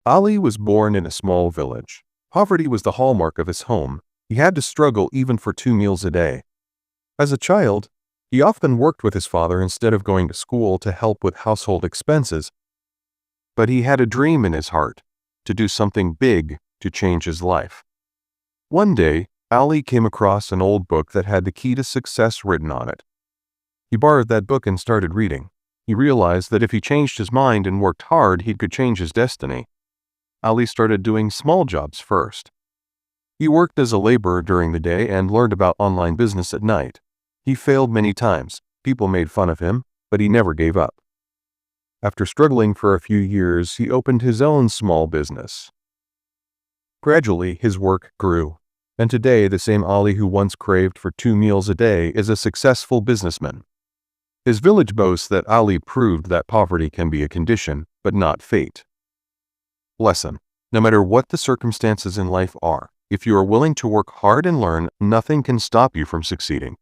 Ali was born in a small village. Poverty was the hallmark of his home. He had to struggle even for 2 meals a day. As a child, he often worked with his father instead of going to school to help with household expenses. But he had a dream in his heart, to do something big to change his life. One day, Ali came across an old book that had the key to success written on it. He borrowed that book and started reading. He realized that if he changed his mind and worked hard, he could change his destiny. Ali started doing small jobs first. He worked as a laborer during the day and learned about online business at night. He failed many times. People made fun of him, but he never gave up. After struggling for a few years, he opened his own small business. Gradually, his work grew, and today the same Ali who once craved for 2 meals a day is a successful businessman. His village boasts that Ali proved that poverty can be a condition, but not fate. Lesson: no matter what the circumstances in life are, if you are willing to work hard and learn, nothing can stop you from succeeding.